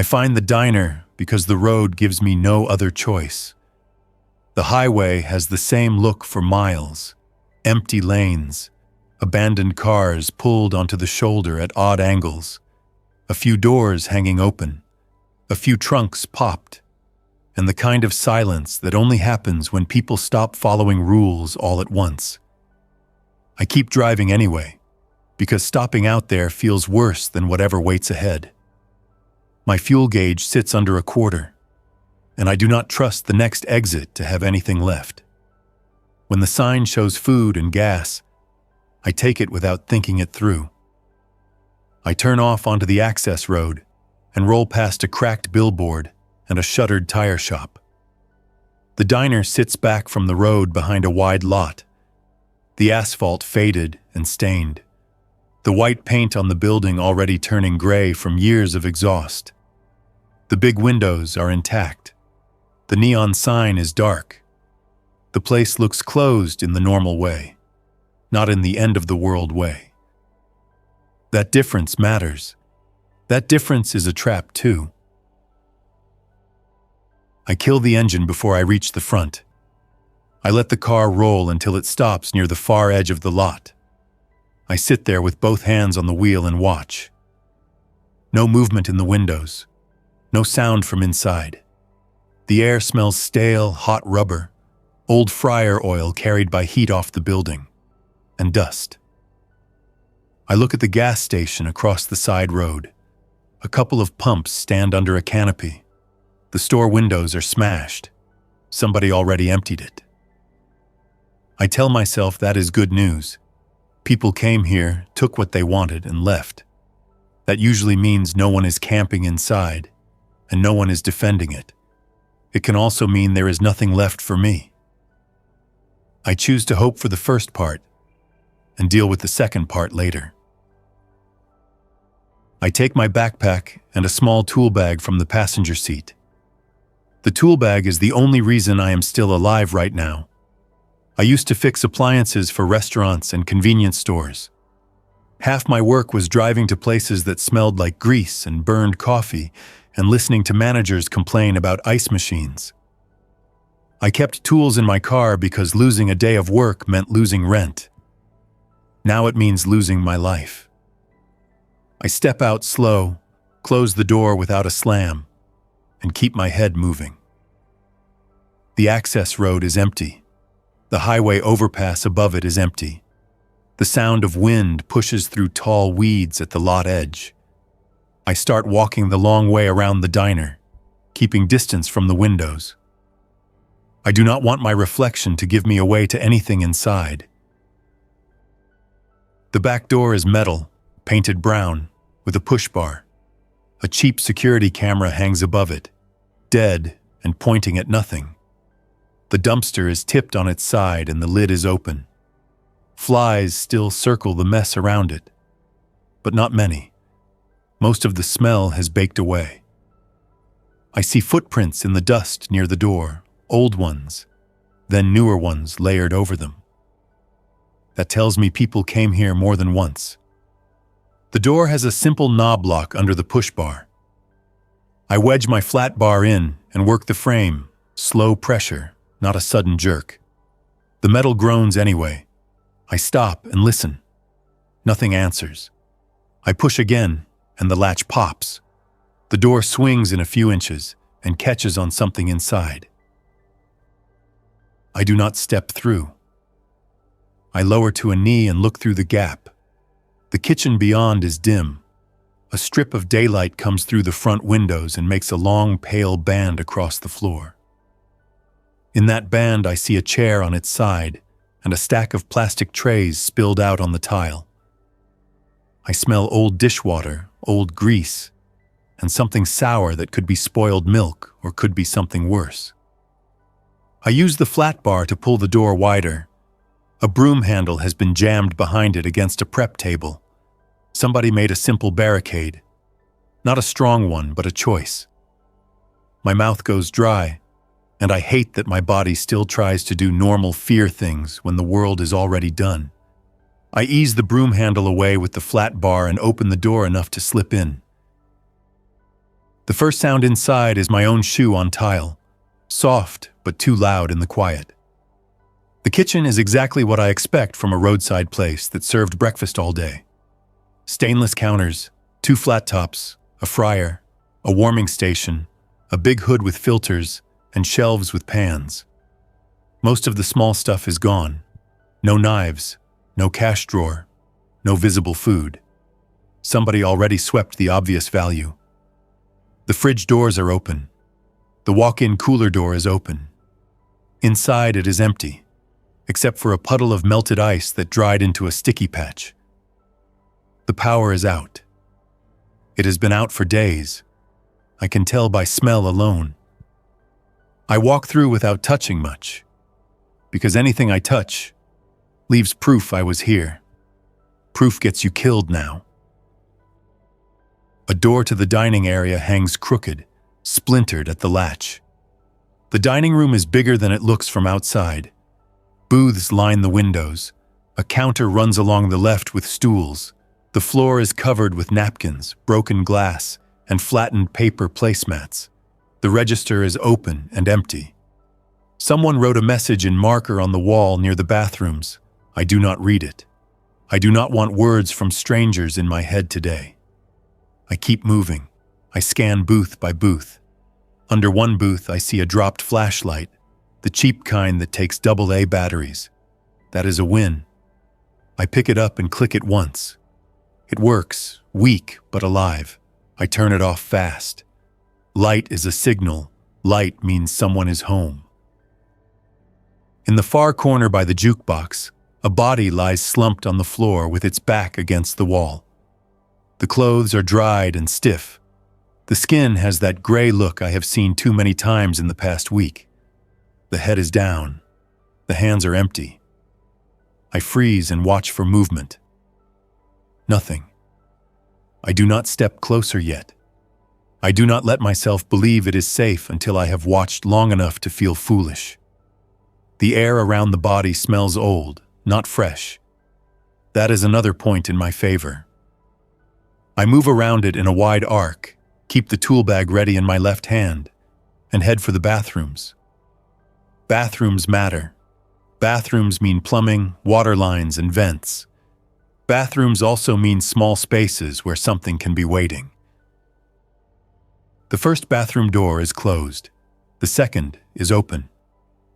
I find the diner because the road gives me no other choice. The highway has the same look for miles: empty lanes, abandoned cars pulled onto the shoulder at odd angles, a few doors hanging open, a few trunks popped, and the kind of silence that only happens when people stop following rules all at once. I keep driving anyway, because stopping out there feels worse than whatever waits ahead. My fuel gauge sits under a quarter, and I do not trust the next exit to have anything left. When the sign shows food and gas, I take it without thinking it through. I turn off onto the access road and roll past a cracked billboard and a shuttered tire shop. The diner sits back from the road behind a wide lot, the asphalt faded and stained, the white paint on the building already turning gray from years of exhaust. The big windows are intact. The neon sign is dark. The place looks closed in the normal way, not in the end-of-the-world way. That difference matters. That difference is a trap, too. I kill the engine before I reach the front. I let the car roll until it stops near the far edge of the lot. I sit there with both hands on the wheel and watch. No movement in the windows. No sound from inside. The air smells stale, hot rubber, old fryer oil carried by heat off the building, and dust. I look at the gas station across the side road. A couple of pumps stand under a canopy. The store windows are smashed. Somebody already emptied it. I tell myself that is good news. People came here, took what they wanted, and left. That usually means no one is camping inside, and no one is defending it. It can also mean there is nothing left for me. I choose to hope for the first part, and deal with the second part later. I take my backpack and a small tool bag from the passenger seat. The tool bag is the only reason I am still alive right now. I used to fix appliances for restaurants and convenience stores. Half my work was driving to places that smelled like grease and burned coffee and listening to managers complain about ice machines. I kept tools in my car because losing a day of work meant losing rent. Now it means losing my life. I step out slow, close the door without a slam, and keep my head moving. The access road is empty. The highway overpass above it is empty. The sound of wind pushes through tall weeds at the lot edge. I start walking the long way around the diner, keeping distance from the windows. I do not want my reflection to give me away to anything inside. The back door is metal, painted brown, with a push bar. A cheap security camera hangs above it, dead and pointing at nothing. The dumpster is tipped on its side and the lid is open. Flies still circle the mess around it, but not many. Most of the smell has baked away. I see footprints in the dust near the door, old ones, then newer ones layered over them. That tells me people came here more than once. The door has a simple knob lock under the push bar. I wedge my flat bar in and work the frame, slow pressure, not a sudden jerk. The metal groans anyway. I stop and listen. Nothing answers. I push again, and the latch pops. The door swings in a few inches and catches on something inside. I do not step through. I lower to a knee and look through the gap. The kitchen beyond is dim. A strip of daylight comes through the front windows and makes a long, pale band across the floor. In that band, I see a chair on its side and a stack of plastic trays spilled out on the tile. I smell old dishwater, old grease, and something sour that could be spoiled milk or could be something worse. I use the flat bar to pull the door wider. A broom handle has been jammed behind it against a prep table. Somebody made a simple barricade. Not a strong one, but a choice. My mouth goes dry, and I hate that my body still tries to do normal fear things when the world is already done. I ease the broom handle away with the flat bar and open the door enough to slip in. The first sound inside is my own shoe on tile, soft but too loud in the quiet. The kitchen is exactly what I expect from a roadside place that served breakfast all day. Stainless counters, 2 flat tops, a fryer, a warming station, a big hood with filters, and shelves with pans. Most of the small stuff is gone. No knives, no cash drawer, no visible food. Somebody already swept the obvious value. The fridge doors are open. The walk-in cooler door is open. Inside it is empty, except for a puddle of melted ice that dried into a sticky patch. The power is out. It has been out for days. I can tell by smell alone. I walk through without touching much, because anything I touch leaves proof I was here. Proof gets you killed now. A door to the dining area hangs crooked, splintered at the latch. The dining room is bigger than it looks from outside. Booths line the windows. A counter runs along the left with stools. The floor is covered with napkins, broken glass, and flattened paper placemats. The register is open and empty. Someone wrote a message in marker on the wall near the bathrooms. I do not read it. I do not want words from strangers in my head today. I keep moving. I scan booth by booth. Under one booth, I see a dropped flashlight, the cheap kind that takes AA batteries. That is a win. I pick it up and click it once. It works, weak but alive. I turn it off fast. Light is a signal. Light means someone is home. In the far corner by the jukebox, a body lies slumped on the floor with its back against the wall. The clothes are dried and stiff. The skin has that gray look I have seen too many times in the past week. The head is down. The hands are empty. I freeze and watch for movement. Nothing. I do not step closer yet. I do not let myself believe it is safe until I have watched long enough to feel foolish. The air around the body smells old, not fresh. That is another point in my favor. I move around it in a wide arc, keep the tool bag ready in my left hand, and head for the bathrooms. Bathrooms matter. Bathrooms mean plumbing, water lines, and vents. Bathrooms also mean small spaces where something can be waiting. The first bathroom door is closed. The second is open.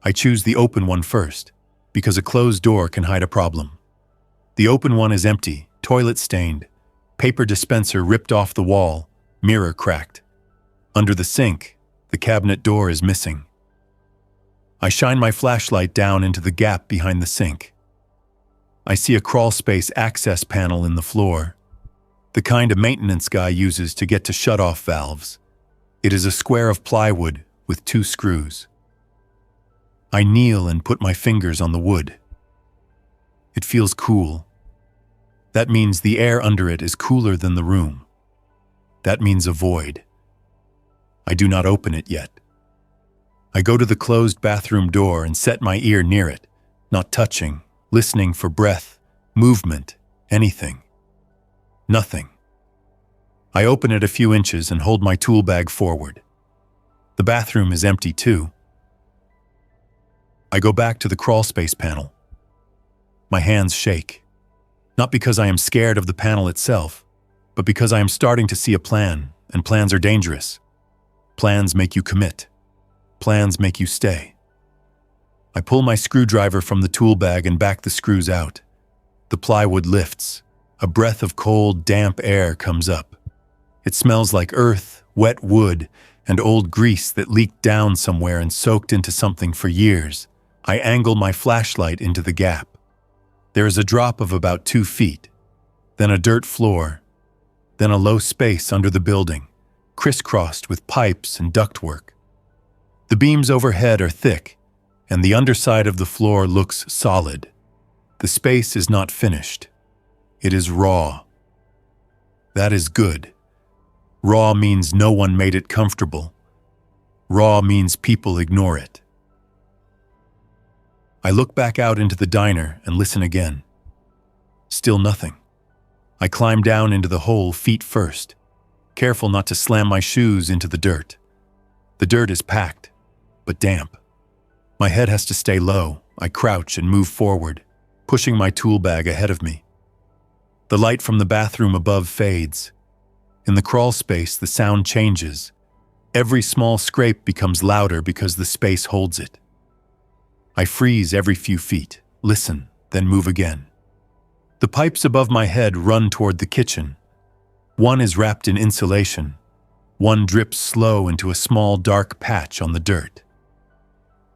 I choose the open one first, because a closed door can hide a problem. The open one is empty, toilet stained, paper dispenser ripped off the wall, mirror cracked. Under the sink, the cabinet door is missing. I shine my flashlight down into the gap behind the sink. I see a crawlspace access panel in the floor, the kind a maintenance guy uses to get to shut-off valves. It is a square of plywood with 2 screws. I kneel and put my fingers on the wood. It feels cool. That means the air under it is cooler than the room. That means a void. I do not open it yet. I go to the closed bathroom door and set my ear near it, not touching, listening for breath, movement, anything. Nothing. I open it a few inches and hold my tool bag forward. The bathroom is empty too. I go back to the crawlspace panel. My hands shake. Not because I am scared of the panel itself, but because I am starting to see a plan, and plans are dangerous. Plans make you commit. Plans make you stay. I pull my screwdriver from the tool bag and back the screws out. The plywood lifts. A breath of cold, damp air comes up. It smells like earth, wet wood, and old grease that leaked down somewhere and soaked into something for years. I angle my flashlight into the gap. There is a drop of about 2 feet, then a dirt floor, then a low space under the building, crisscrossed with pipes and ductwork. The beams overhead are thick, and the underside of the floor looks solid. The space is not finished. It is raw. That is good. Raw means no one made it comfortable. Raw means people ignore it. I look back out into the diner and listen again. Still nothing. I climb down into the hole feet first. careful not to slam my shoes into the dirt. The dirt is packed, but damp. My head has to stay low. I crouch and move forward, pushing my tool bag ahead of me. The light from the bathroom above fades. In the crawl space, the sound changes. Every small scrape becomes louder because the space holds it. I freeze every few feet, listen, then move again. The pipes above my head run toward the kitchen. One is wrapped in insulation. One drips slow into a small dark patch on the dirt.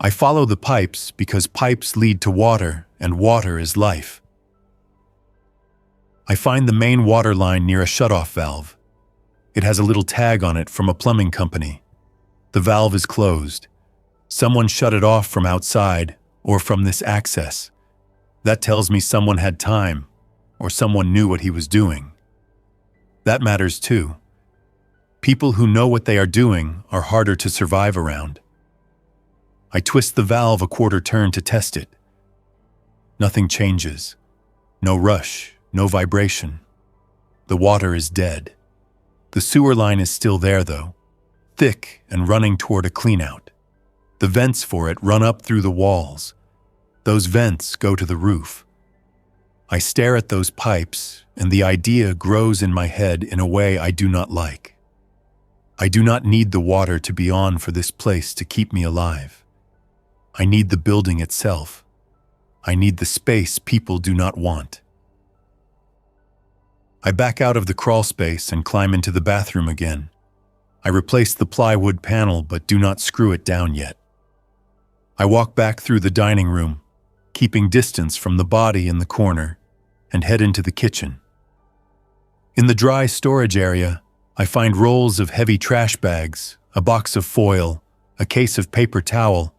I follow the pipes because pipes lead to water, and water is life. I find the main water line near a shutoff valve. It has a little tag on it from a plumbing company. The valve is closed. Someone shut it off from outside or from this access. That tells me someone had time, or someone knew what he was doing. That matters too. People who know what they are doing are harder to survive around. I twist the valve a quarter turn to test it. Nothing changes. No rush, no vibration. The water is dead. The sewer line is still there though, thick and running toward a cleanout. The vents for it run up through the walls. Those vents go to the roof. I stare at those pipes, and the idea grows in my head in a way I do not like. I do not need the water to be on for this place to keep me alive. I need the building itself. I need the space people do not want. I back out of the crawl space and climb into the bathroom again. I replace the plywood panel but do not screw it down yet. I walk back through the dining room, keeping distance from the body in the corner, and head into the kitchen. In the dry storage area, I find rolls of heavy trash bags, a box of foil, a case of paper towel,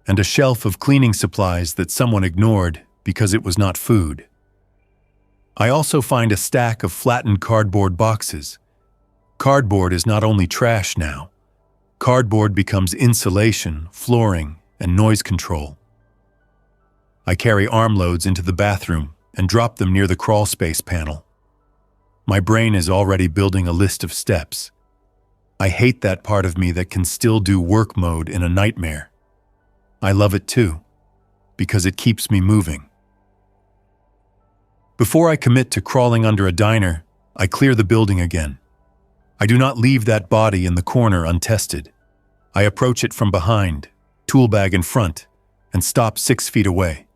and a shelf of cleaning supplies that someone ignored because it was not food. I also find a stack of flattened cardboard boxes. Cardboard is not only trash now. Cardboard becomes insulation, flooring, and noise control. I carry armloads into the bathroom and drop them near the crawl space panel. My brain is already building a list of steps. I hate that part of me that can still do work mode in a nightmare. I love it too, because it keeps me moving. Before I commit to crawling under a diner, I clear the building again. I do not leave that body in the corner untested. I approach it from behind, tool bag in front, and stop 6 feet away.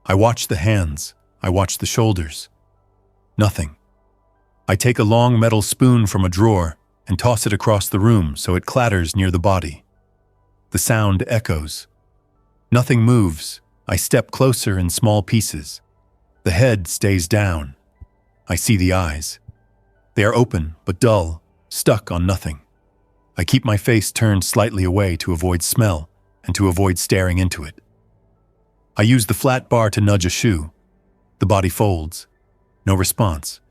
I watch the hands. I watch the shoulders. Nothing. I take a long metal spoon from a drawer and toss it across the room so it clatters near the body. The sound echoes. Nothing moves. I step closer in small pieces. The head stays down. I see the eyes. They are open but dull, stuck on nothing. I keep my face turned slightly away to avoid smell and to avoid staring into it. I use the flat bar to nudge a shoe. The body folds. No response.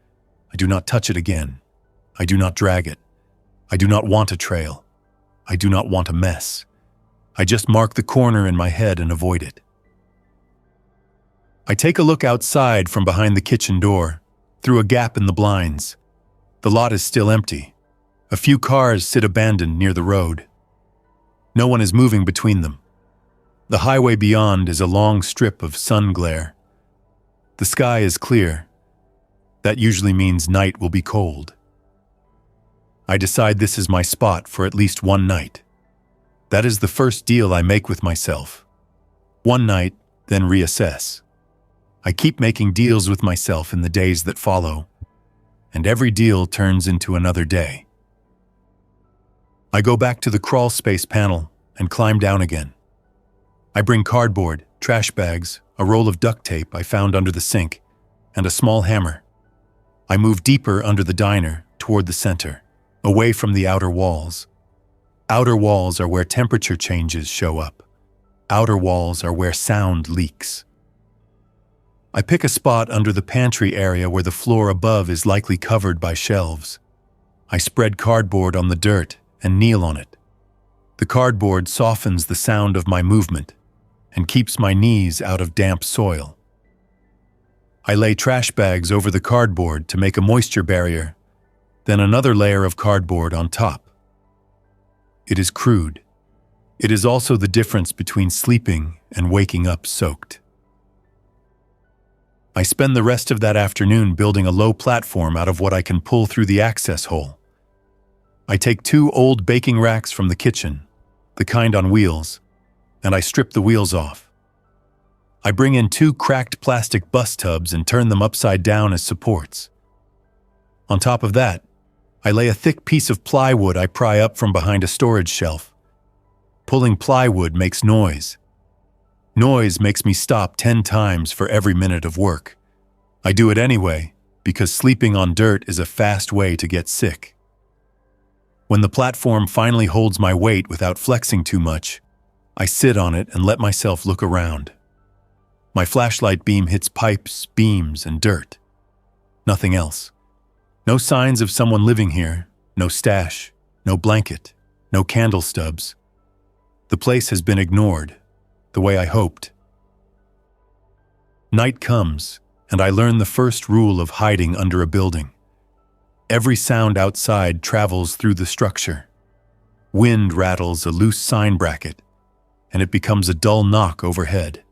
I do not touch it again. I do not drag it. I do not want a trail. I do not want a mess. I just mark the corner in my head and avoid it. I take a look outside from behind the kitchen door, through a gap in the blinds. The lot is still empty. A few cars sit abandoned near the road. No one is moving between them. The highway beyond is a long strip of sun glare. The sky is clear. That usually means night will be cold. I decide this is my spot for at least one night. That is the first deal I make with myself. One night, then reassess. I keep making deals with myself in the days that follow, and every deal turns into another day. I go back to the crawl space panel and climb down again. I bring cardboard, trash bags, a roll of duct tape I found under the sink, and a small hammer. I move deeper under the diner, toward the center, away from the outer walls. Outer walls are where temperature changes show up. Outer walls are where sound leaks. I pick a spot under the pantry area where the floor above is likely covered by shelves. I spread cardboard on the dirt and kneel on it. The cardboard softens the sound of my movement and keeps my knees out of damp soil. I lay trash bags over the cardboard to make a moisture barrier. then another layer of cardboard on top. It is crude. It is also the difference between sleeping and waking up soaked. I spend the rest of that afternoon building a low platform out of what I can pull through the access hole. I take 2 old baking racks from the kitchen, the kind on wheels, and I strip the wheels off. I bring in 2 cracked plastic bus tubs and turn them upside down as supports. On top of that, I lay a thick piece of plywood I pry up from behind a storage shelf. Pulling plywood makes noise. Noise makes me stop 10 times for every minute of work. I do it anyway, because sleeping on dirt is a fast way to get sick. When the platform finally holds my weight without flexing too much, I sit on it and let myself look around. My flashlight beam hits pipes, beams, and dirt. Nothing else. No signs of someone living here, no stash, no blanket, no candle stubs. The place has been ignored, the way I hoped. Night comes, and I learn the first rule of hiding under a building. Every sound outside travels through the structure. Wind rattles a loose sign bracket, and it becomes a dull knock overhead.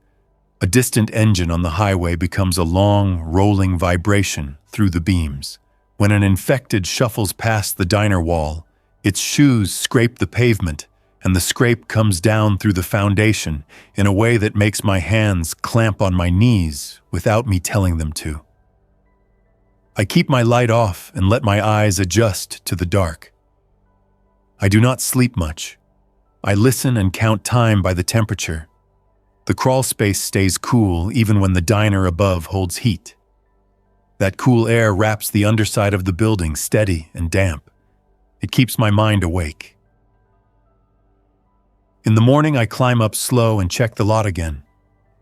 A distant engine on the highway becomes a long, rolling vibration through the beams. When an infected shuffles past the diner wall, its shoes scrape the pavement, and the scrape comes down through the foundation in a way that makes my hands clamp on my knees without me telling them to. I keep my light off and let my eyes adjust to the dark. I do not sleep much. I listen and count time by the temperature. The crawl space stays cool even when the diner above holds heat. That cool air wraps the underside of the building steady and damp. It keeps my mind awake. In the morning, I climb up slow and check the lot again.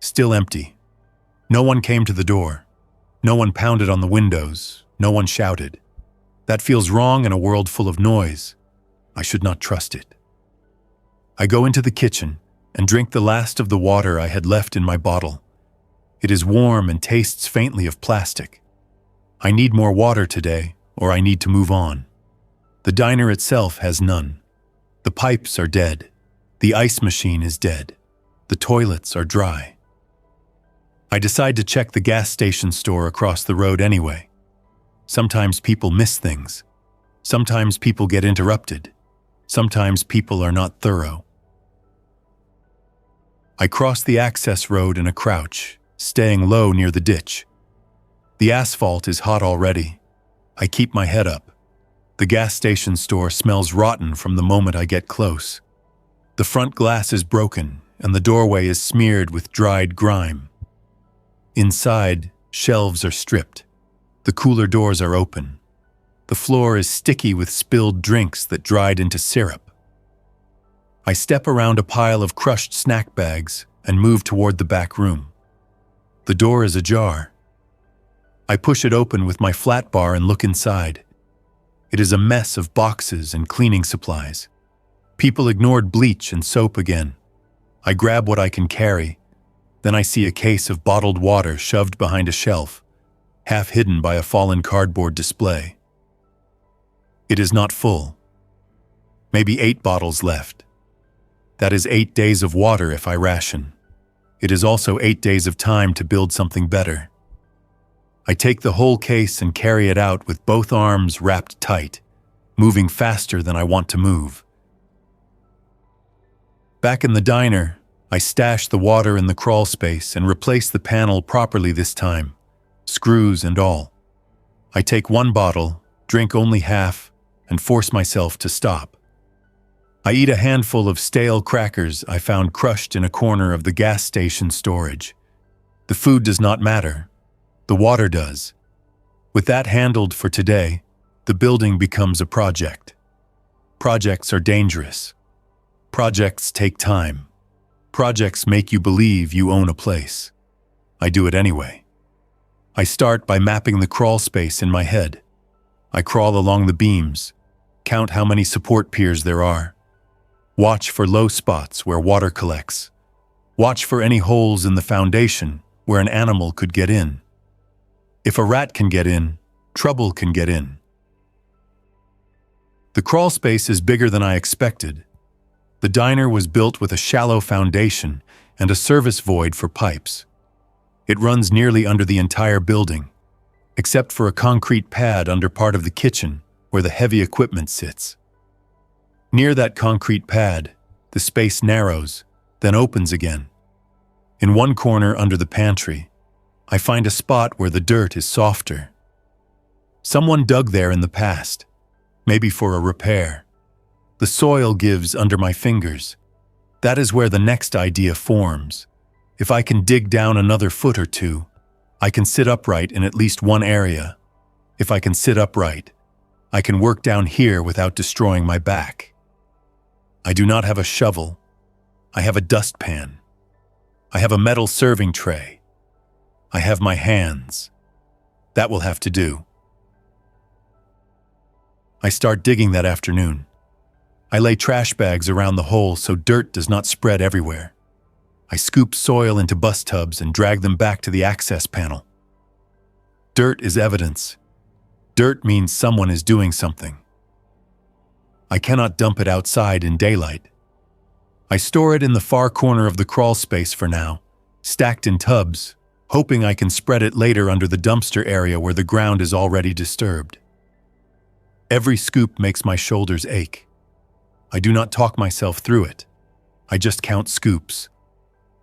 Still empty. No one came to the door. No one pounded on the windows. No one shouted. That feels wrong in a world full of noise. I should not trust it. I go into the kitchen and drink the last of the water I had left in my bottle. It is warm and tastes faintly of plastic. I need more water today, or I need to move on. The diner itself has none. The pipes are dead. The ice machine is dead. The toilets are dry. I decide to check the gas station store across the road anyway. Sometimes people miss things. Sometimes people get interrupted. Sometimes people are not thorough. I cross the access road in a crouch, staying low near the ditch. The asphalt is hot already. I keep my head up. The gas station store smells rotten from the moment I get close. The front glass is broken, and the doorway is smeared with dried grime. Inside, shelves are stripped. The cooler doors are open. The floor is sticky with spilled drinks that dried into syrup. I step around a pile of crushed snack bags and move toward the back room. The door is ajar. I push it open with my flat bar and look inside. It is a mess of boxes and cleaning supplies. People ignored bleach and soap again. I grab what I can carry. Then I see a case of bottled water shoved behind a shelf, half hidden by a fallen cardboard display. It is not full. Maybe 8 bottles left. That is 8 days of water if I ration. It is also 8 days of time to build something better. I take the whole case and carry it out with both arms wrapped tight, moving faster than I want to move. Back in the diner, I stash the water in the crawl space and replace the panel properly this time, screws and all. I take 1 bottle, drink only half, and force myself to stop. I eat a handful of stale crackers I found crushed in a corner of the gas station storage. The food does not matter. The water does. With that handled for today, the building becomes a project. Projects are dangerous. Projects take time. Projects make you believe you own a place. I do it anyway. I start by mapping the crawl space in my head. I crawl along the beams, count how many support piers there are. Watch for low spots where water collects. Watch for any holes in the foundation where an animal could get in. If a rat can get in, trouble can get in. The crawl space is bigger than I expected. The diner was built with a shallow foundation and a service void for pipes. It runs nearly under the entire building, except for a concrete pad under part of the kitchen where the heavy equipment sits. Near that concrete pad, the space narrows, then opens again. In one corner under the pantry, I find a spot where the dirt is softer. Someone dug there in the past, maybe for a repair. The soil gives under my fingers. That is where the next idea forms. If I can dig down another foot or two, I can sit upright in at least one area. If I can sit upright, I can work down here without destroying my back. I do not have a shovel. I have a dustpan. I have a metal serving tray. I have my hands. That will have to do. I start digging that afternoon. I lay trash bags around the hole so dirt does not spread everywhere. I scoop soil into bus tubs and drag them back to the access panel. Dirt is evidence. Dirt means someone is doing something. I cannot dump it outside in daylight. I store it in the far corner of the crawl space for now, stacked in tubs, hoping I can spread it later under the dumpster area where the ground is already disturbed. Every scoop makes my shoulders ache. I do not talk myself through it. I just count scoops.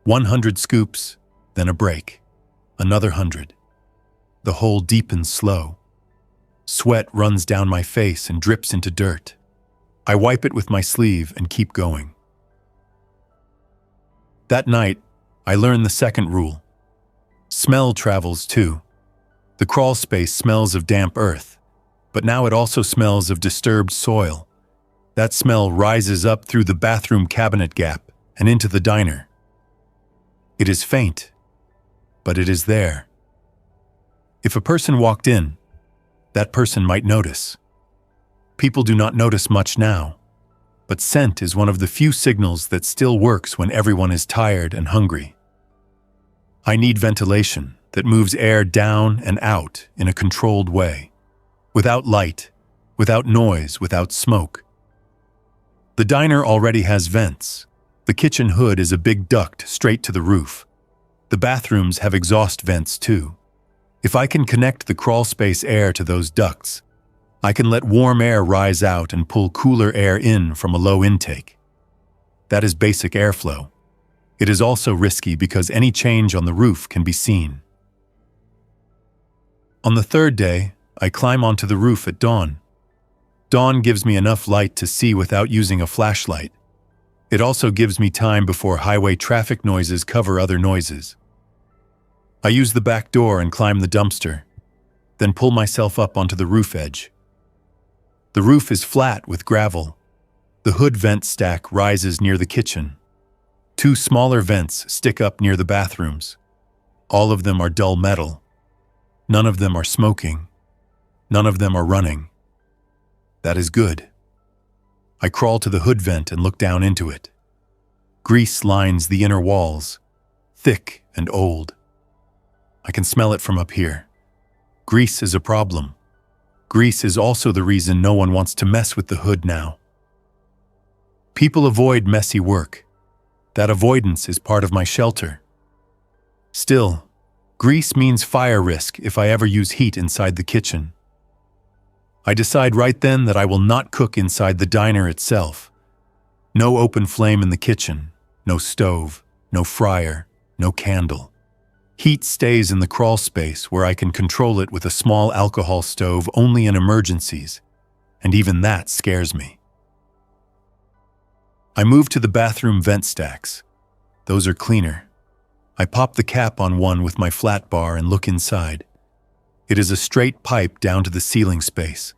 100 scoops, then a break. Another 100. The hole deepens slow. Sweat runs down my face and drips into dirt. I wipe it with my sleeve and keep going. That night, I learned the second rule. Smell travels too. The crawl space smells of damp earth, but now it also smells of disturbed soil. That smell rises up through the bathroom cabinet gap and into the diner. It is faint, but it is there. If a person walked in, that person might notice. People do not notice much now, but scent is one of the few signals that still works when everyone is tired and hungry. I need ventilation that moves air down and out in a controlled way, without light, without noise, without smoke. The diner already has vents. The kitchen hood is a big duct straight to the roof. The bathrooms have exhaust vents too. If I can connect the crawl space air to those ducts, I can let warm air rise out and pull cooler air in from a low intake. That is basic airflow. It is also risky because any change on the roof can be seen. On the third day, I climb onto the roof at dawn. Dawn gives me enough light to see without using a flashlight. It also gives me time before highway traffic noises cover other noises. I use the back door and climb the dumpster, then pull myself up onto the roof edge. The roof is flat with gravel. The hood vent stack rises near the kitchen. 2 smaller vents stick up near the bathrooms. All of them are dull metal. None of them are smoking. None of them are running. That is good. I crawl to the hood vent and look down into it. Grease lines the inner walls, thick and old. I can smell it from up here. Grease is a problem. Grease is also the reason no one wants to mess with the hood now. People avoid messy work. That avoidance is part of my shelter. Still, grease means fire risk if I ever use heat inside the kitchen. I decide right then that I will not cook inside the diner itself. No open flame in the kitchen, no stove, no fryer, no candle. Heat stays in the crawl space where I can control it with a small alcohol stove only in emergencies, and even that scares me. I move to the bathroom vent stacks. Those are cleaner. I pop the cap on one with my flat bar and look inside. It is a straight pipe down to the ceiling space.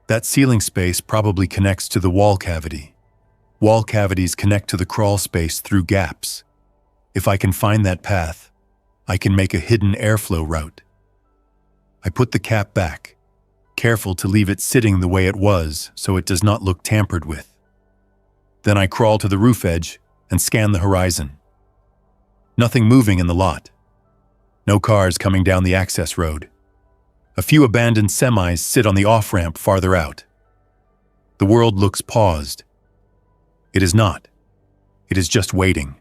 That ceiling space probably connects to the wall cavity. Wall cavities connect to the crawl space through gaps. If I can find that path, I can make a hidden airflow route. I put the cap back, careful to leave it sitting the way it was so it does not look tampered with. Then I crawl to the roof edge and scan the horizon. Nothing moving in the lot. No cars coming down the access road. A few abandoned semis sit on the off-ramp farther out. The world looks paused. It is not. It is just waiting.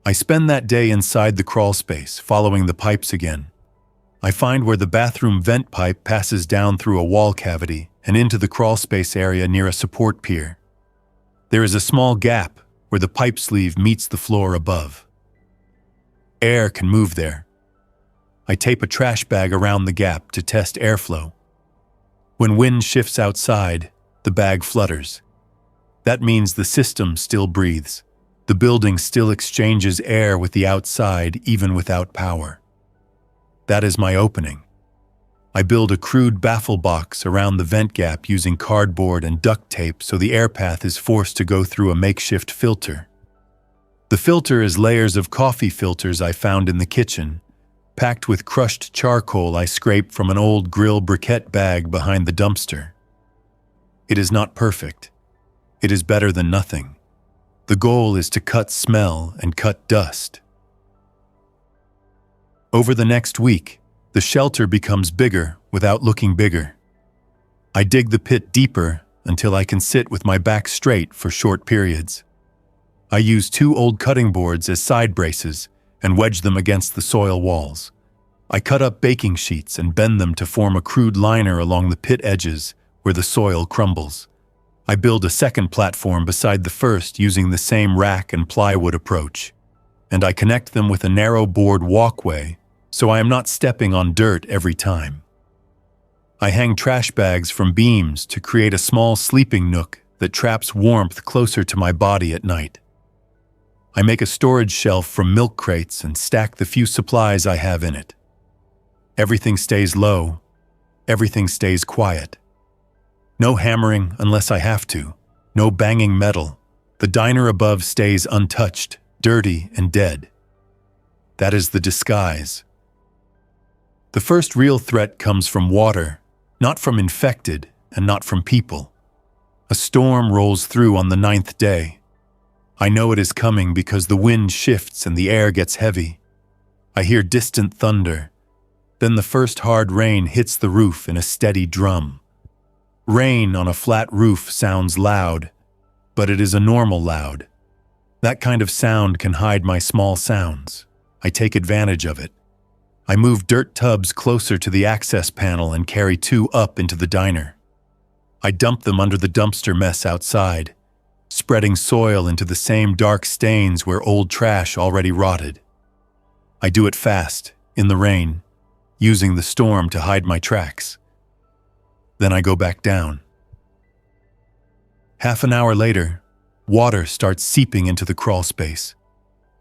I spend that day inside the crawl space, following the pipes again. I find where the bathroom vent pipe passes down through a wall cavity and into the crawl space area near a support pier. There is a small gap where the pipe sleeve meets the floor above. Air can move there. I tape a trash bag around the gap to test airflow. When wind shifts outside, the bag flutters. That means the system still breathes. The building still exchanges air with the outside even without power. That is my opening. I build a crude baffle box around the vent gap using cardboard and duct tape so the air path is forced to go through a makeshift filter. The filter is layers of coffee filters I found in the kitchen, packed with crushed charcoal I scraped from an old grill briquette bag behind the dumpster. It is not perfect. It is better than nothing. The goal is to cut smell and cut dust. Over the next week, the shelter becomes bigger without looking bigger. I dig the pit deeper until I can sit with my back straight for short periods. I use 2 old cutting boards as side braces and wedge them against the soil walls. I cut up baking sheets and bend them to form a crude liner along the pit edges where the soil crumbles. I build a second platform beside the first using the same rack and plywood approach, and I connect them with a narrow board walkway so I am not stepping on dirt every time. I hang trash bags from beams to create a small sleeping nook that traps warmth closer to my body at night. I make a storage shelf from milk crates and stack the few supplies I have in it. Everything stays low. Everything stays quiet. No hammering unless I have to. No banging metal. The diner above stays untouched, dirty, and dead. That is the disguise. The first real threat comes from water, not from infected and not from people. A storm rolls through on the 9th day. I know it is coming because the wind shifts and the air gets heavy. I hear distant thunder. Then the first hard rain hits the roof in a steady drum. Rain on a flat roof sounds loud, but it is a normal loud. That kind of sound can hide my small sounds. I take advantage of it. I move dirt tubs closer to the access panel and carry 2 up into the diner. I dump them under the dumpster mess outside, spreading soil into the same dark stains where old trash already rotted. I do it fast, in the rain, using the storm to hide my tracks. Then I go back down. Half an hour later, water starts seeping into the crawl space.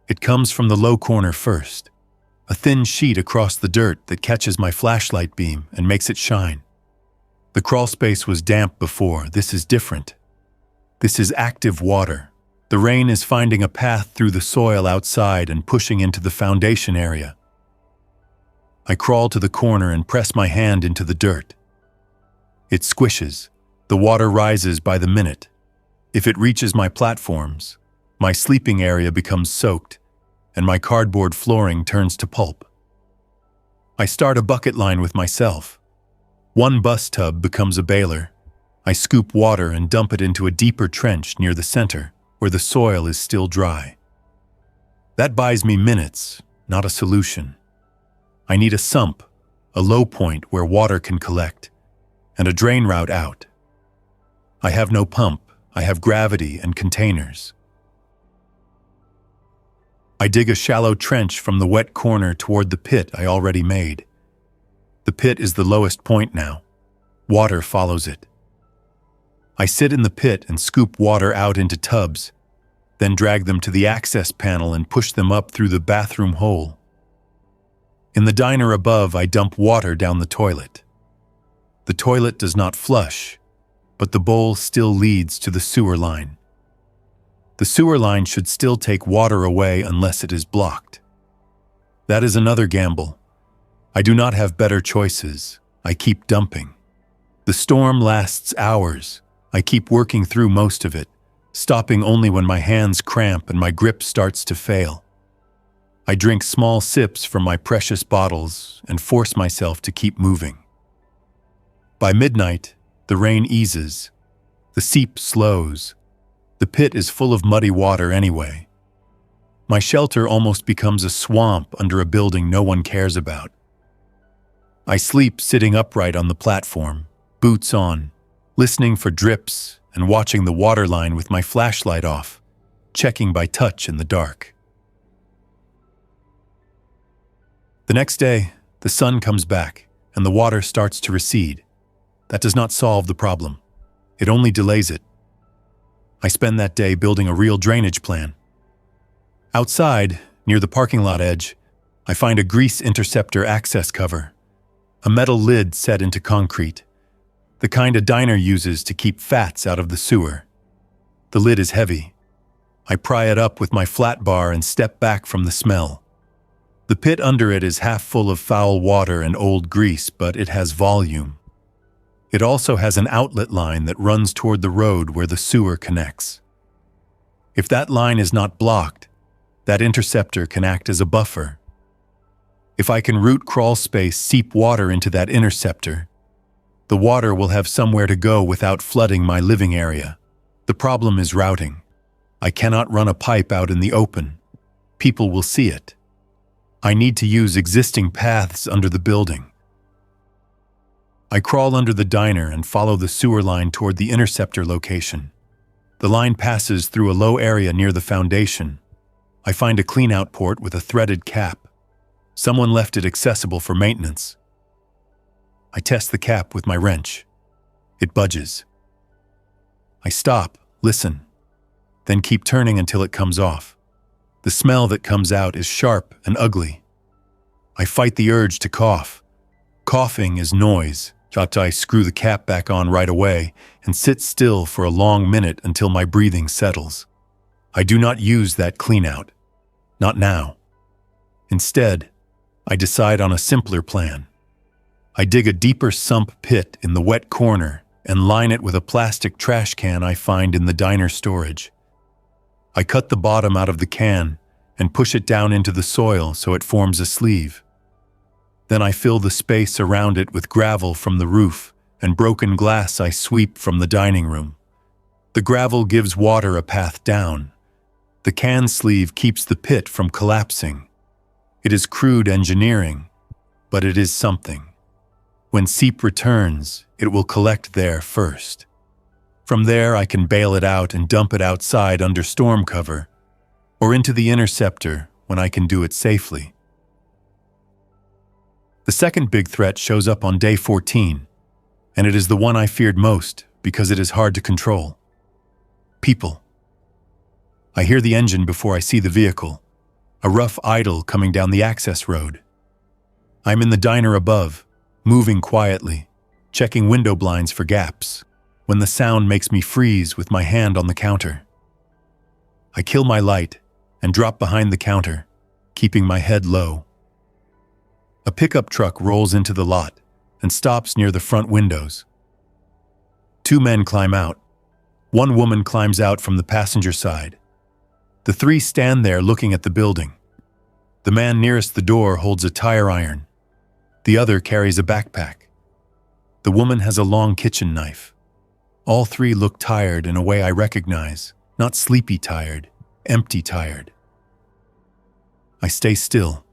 It comes from the low corner first, a thin sheet across the dirt that catches my flashlight beam and makes it shine. The crawl space was damp before. This is different. This is active water. The rain is finding a path through the soil outside and pushing into the foundation area. I crawl to the corner and press my hand into the dirt. It squishes. The water rises by the minute. If it reaches my platforms, my sleeping area becomes soaked, and my cardboard flooring turns to pulp. I start a bucket line with myself. 1 bus tub becomes a baler. I scoop water and dump it into a deeper trench near the center, where the soil is still dry. That buys me minutes, not a solution. I need a sump, a low point where water can collect, and a drain route out. I have no pump. I have gravity and containers. I dig a shallow trench from the wet corner toward the pit I already made. The pit is the lowest point now. Water follows it. I sit in the pit and scoop water out into tubs, then drag them to the access panel and push them up through the bathroom hole. In the diner above, I dump water down the toilet. The toilet does not flush, but the bowl still leads to the sewer line. The sewer line should still take water away unless it is blocked. That is another gamble. I do not have better choices. I keep dumping. The storm lasts hours. I keep working through most of it, stopping only when my hands cramp and my grip starts to fail. I drink small sips from my precious bottles and force myself to keep moving. By midnight, The rain eases. The seep slows. The pit is full of muddy water anyway. My shelter almost becomes a swamp under a building no one cares about. I sleep sitting upright on the platform, boots on, listening for drips and watching the water line with my flashlight off, checking by touch in the dark. The next day, the sun comes back and the water starts to recede. That does not solve the problem. It only delays it. I spend that day building a real drainage plan. Outside, near the parking lot edge, I find a grease interceptor access cover, a metal lid set into concrete, the kind a diner uses to keep fats out of the sewer. The lid is heavy. I pry it up with my flat bar and step back from the smell. The pit under it is half full of foul water and old grease, but it has volume. It also has an outlet line that runs toward the road where the sewer connects. If that line is not blocked, that interceptor can act as a buffer. If I can route crawlspace seep water into that interceptor, the water will have somewhere to go without flooding my living area. The problem is routing. I cannot run a pipe out in the open. People will see it. I need to use existing paths under the building. I crawl under the diner and follow the sewer line toward the interceptor location. The line passes through a low area near the foundation. I find a clean-out port with a threaded cap. Someone left it accessible for maintenance. I test the cap with my wrench. It budges. I stop, listen, then keep turning until it comes off. The smell that comes out is sharp and ugly. I fight the urge to cough. Coughing is noise. I screw the cap back on right away and sit still for a long minute until my breathing settles. I do not use that clean-out. Not now. Instead, I decide on a simpler plan. I dig a deeper sump pit in the wet corner and line it with a plastic trash can I find in the diner storage. I cut the bottom out of the can and push it down into the soil so it forms a sleeve. Then I fill the space around it with gravel from the roof and broken glass I sweep from the dining room. The gravel gives water a path down. The can sleeve keeps the pit from collapsing. It is crude engineering, but it is something. When seep returns, it will collect there first. From there, I can bail it out and dump it outside under storm cover, or into the interceptor when I can do it safely. The second big threat shows up on day 14, and it is the one I feared most because it is hard to control. People. I hear the engine before I see the vehicle, a rough idle coming down the access road. I'm in the diner above, moving quietly, checking window blinds for gaps, when the sound makes me freeze with my hand on the counter. I kill my light and drop behind the counter, keeping my head low. A pickup truck rolls into the lot and stops near the front windows. Two men climb out. One woman climbs out from the passenger side. The three stand there looking at the building. The man nearest the door holds a tire iron. The other carries a backpack. The woman has a long kitchen knife. All three look tired in a way I recognize, not sleepy tired, empty tired. I stay still.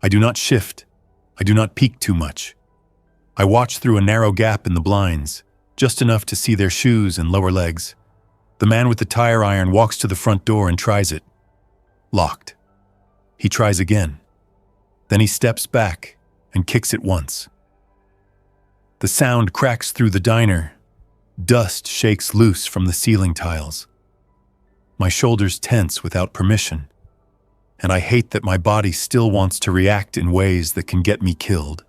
I do not shift. I do not peek too much. I watch through a narrow gap in the blinds, just enough to see their shoes and lower legs. The man with the tire iron walks to the front door and tries it. Locked. He tries again. Then he steps back and kicks it once. The sound cracks through the diner. Dust shakes loose from the ceiling tiles. My shoulders tense without permission, and I hate that my body still wants to react in ways that can get me killed.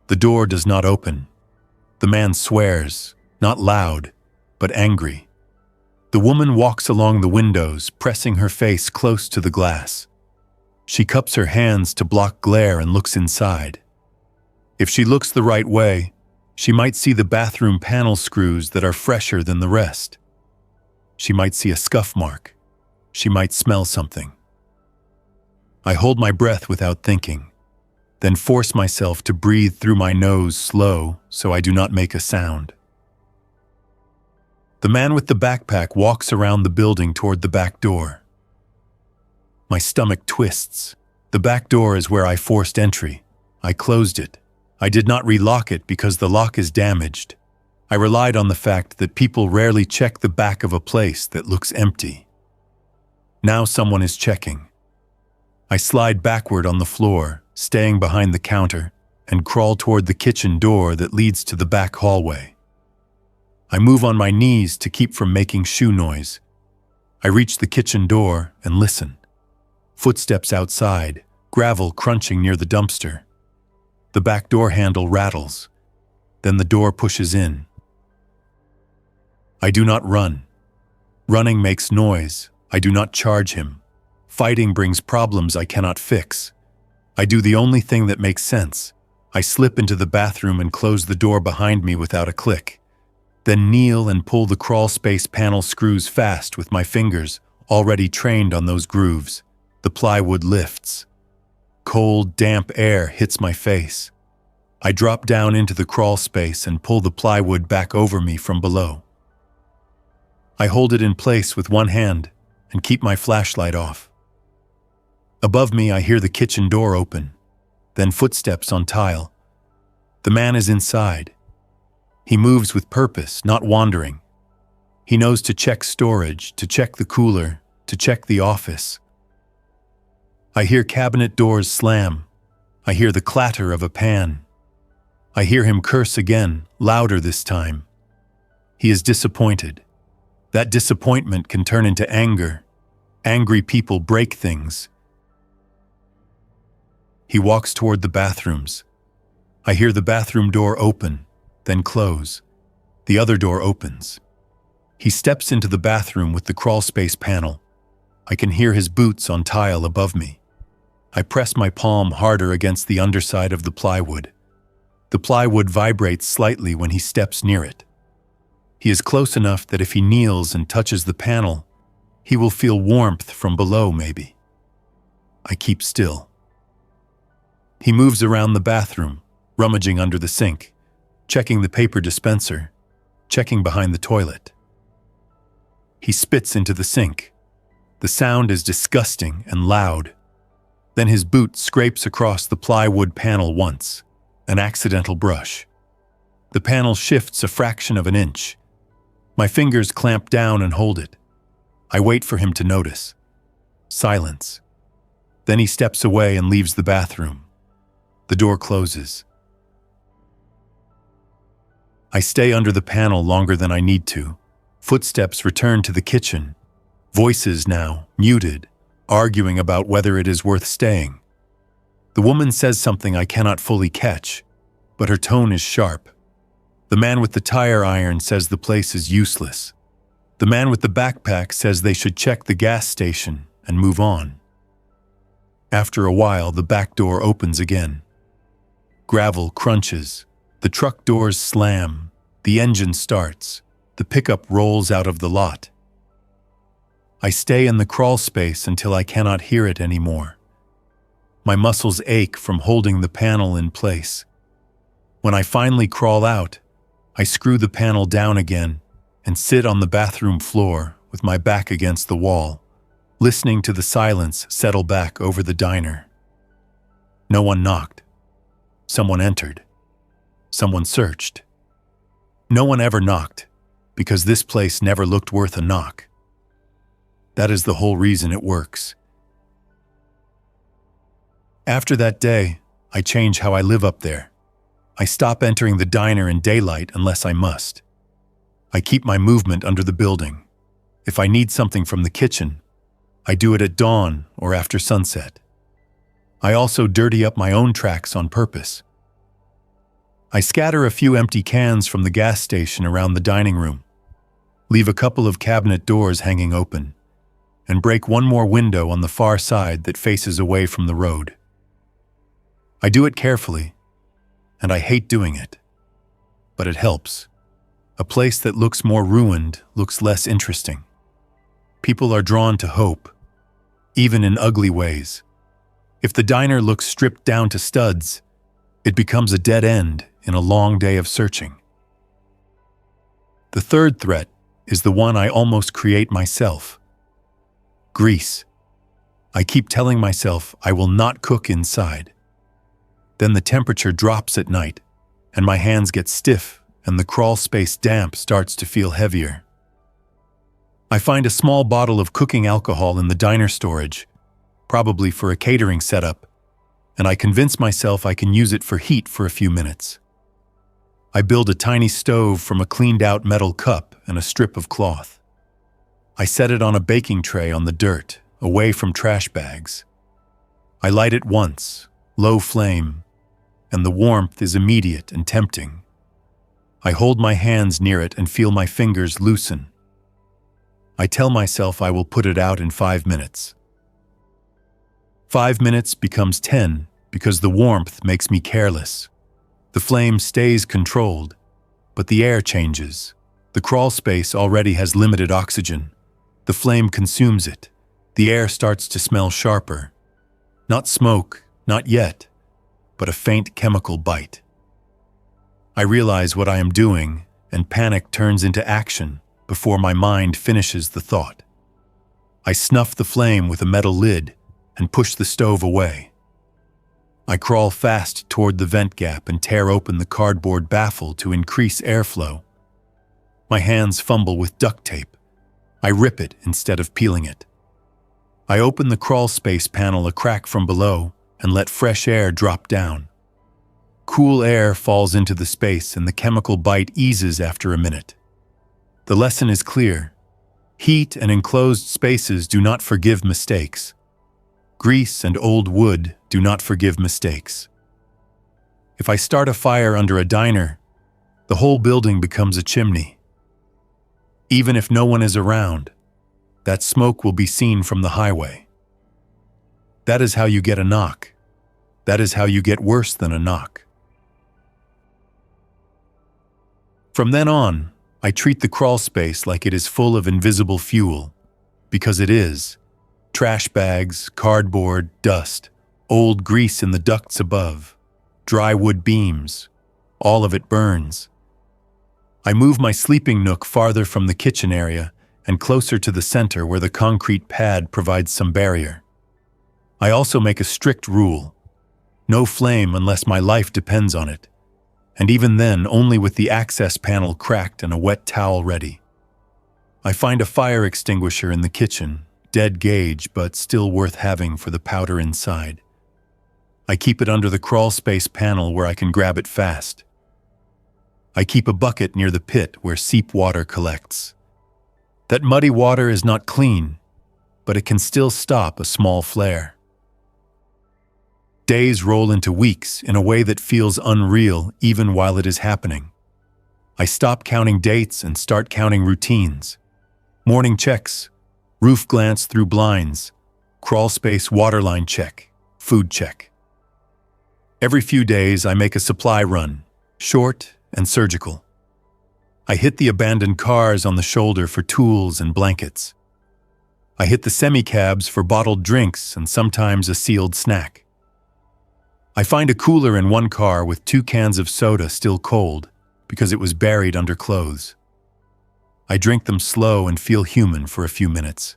The door does not open. The man swears, not loud, but angry. The woman walks along the windows, pressing her face close to the glass. She cups her hands to block glare and looks inside. If she looks the right way, she might see the bathroom panel screws that are fresher than the rest. She might see a scuff mark. She might smell something. I hold my breath without thinking, then force myself to breathe through my nose slow so I do not make a sound. The man with the backpack walks around the building toward the back door. My stomach twists. The back door is where I forced entry. I closed it. I did not relock it because the lock is damaged. I relied on the fact that people rarely check the back of a place that looks empty. Now someone is checking. I slide backward on the floor, staying behind the counter, and crawl toward the kitchen door that leads to the back hallway. I move on my knees to keep from making shoe noise. I reach the kitchen door and listen. Footsteps outside, gravel crunching near the dumpster. The back door handle rattles. Then the door pushes in. I do not run. Running makes noise. I do not charge him. Fighting brings problems I cannot fix. I do the only thing that makes sense. I slip into the bathroom and close the door behind me without a click. Then kneel and pull the crawl space panel screws fast with my fingers, already trained on those grooves. The plywood lifts. Cold, damp air hits my face. I drop down into the crawl space and pull the plywood back over me from below. I hold it in place with one hand and keep my flashlight off. Above me, I hear the kitchen door open, then footsteps on tile. The man is inside. He moves with purpose, not wandering. He knows to check storage, to check the cooler, to check the office. I hear cabinet doors slam. I hear the clatter of a pan. I hear him curse again, louder this time. He is disappointed. That disappointment can turn into anger. Angry people break things. He walks toward the bathrooms. I hear the bathroom door open, then close. The other door opens. He steps into the bathroom with the crawl space panel. I can hear his boots on tile above me. I press my palm harder against the underside of the plywood. The plywood vibrates slightly when he steps near it. He is close enough that if he kneels and touches the panel, he will feel warmth from below, maybe. I keep still. He moves around the bathroom, rummaging under the sink, checking the paper dispenser, checking behind the toilet. He spits into the sink. The sound is disgusting and loud. Then his boot scrapes across the plywood panel once, an accidental brush. The panel shifts a fraction of an inch. My fingers clamp down and hold it. I wait for him to notice. Silence. Then he steps away and leaves the bathroom. The door closes. I stay under the panel longer than I need to. Footsteps return to the kitchen. Voices now, muted, arguing about whether it is worth staying. The woman says something I cannot fully catch, but her tone is sharp. The man with the tire iron says the place is useless. The man with the backpack says they should check the gas station and move on. After a while, the back door opens again. Gravel crunches. The truck doors slam. The engine starts. The pickup rolls out of the lot. I stay in the crawl space until I cannot hear it anymore. My muscles ache from holding the panel in place. When I finally crawl out, I screw the panel down again and sit on the bathroom floor with my back against the wall, listening to the silence settle back over the diner. No one knocked. Someone entered. Someone searched. No one ever knocked, because this place never looked worth a knock. That is the whole reason it works. After that day, I change how I live up there. I stop entering the diner in daylight unless I must. I keep my movement under the building. If I need something from the kitchen, I do it at dawn or after sunset. I also dirty up my own tracks on purpose. I scatter a few empty cans from the gas station around the dining room, leave a couple of cabinet doors hanging open, and break one more window on the far side that faces away from the road. I do it carefully, and I hate doing it, but it helps. A place that looks more ruined looks less interesting. People are drawn to hope, even in ugly ways. If the diner looks stripped down to studs, it becomes a dead end in a long day of searching. The third threat is the one I almost create myself. Grease. I keep telling myself I will not cook inside. Then the temperature drops at night, and my hands get stiff, and the crawl space damp starts to feel heavier. I find a small bottle of cooking alcohol in the diner storage, probably for a catering setup, and I convince myself I can use it for heat for a few minutes. I build a tiny stove from a cleaned-out metal cup and a strip of cloth. I set it on a baking tray on the dirt, away from trash bags. I light it once, low flame, and the warmth is immediate and tempting. I hold my hands near it and feel my fingers loosen. I tell myself I will put it out in 5 minutes. 5 minutes becomes 10 because the warmth makes me careless. The flame stays controlled, but the air changes. The crawl space already has limited oxygen. The flame consumes it. The air starts to smell sharper. Not smoke, not yet, but a faint chemical bite. I realize what I am doing, and panic turns into action before my mind finishes the thought. I snuff the flame with a metal lid and push the stove away. I crawl fast toward the vent gap and tear open the cardboard baffle to increase airflow. My hands fumble with duct tape. I rip it instead of peeling it. I open the crawl space panel a crack from below and let fresh air drop down. Cool air falls into the space and the chemical bite eases after a minute. The lesson is clear. Heat and enclosed spaces do not forgive mistakes. Grease and old wood do not forgive mistakes. If I start a fire under a diner, the whole building becomes a chimney. Even if no one is around, that smoke will be seen from the highway. That is how you get a knock. That is how you get worse than a knock. From then on, I treat the crawl space like it is full of invisible fuel, because it is. Trash bags, cardboard, dust, old grease in the ducts above, dry wood beams, all of it burns. I move my sleeping nook farther from the kitchen area and closer to the center where the concrete pad provides some barrier. I also make a strict rule: no flame unless my life depends on it, and even then only with the access panel cracked and a wet towel ready. I find a fire extinguisher in the kitchen, dead gauge but still worth having for the powder inside. I keep it under the crawl space panel where I can grab it fast. I keep a bucket near the pit where seep water collects. That muddy water is not clean, but it can still stop a small flare. Days roll into weeks in a way that feels unreal even while it is happening. I stop counting dates and start counting routines. Morning checks, roof glance through blinds, crawl space waterline check, food check. Every few days I make a supply run, short and surgical. I hit the abandoned cars on the shoulder for tools and blankets. I hit the semi-cabs for bottled drinks and sometimes a sealed snack. I find a cooler in one car with 2 cans of soda still cold because it was buried under clothes. I drink them slow and feel human for a few minutes.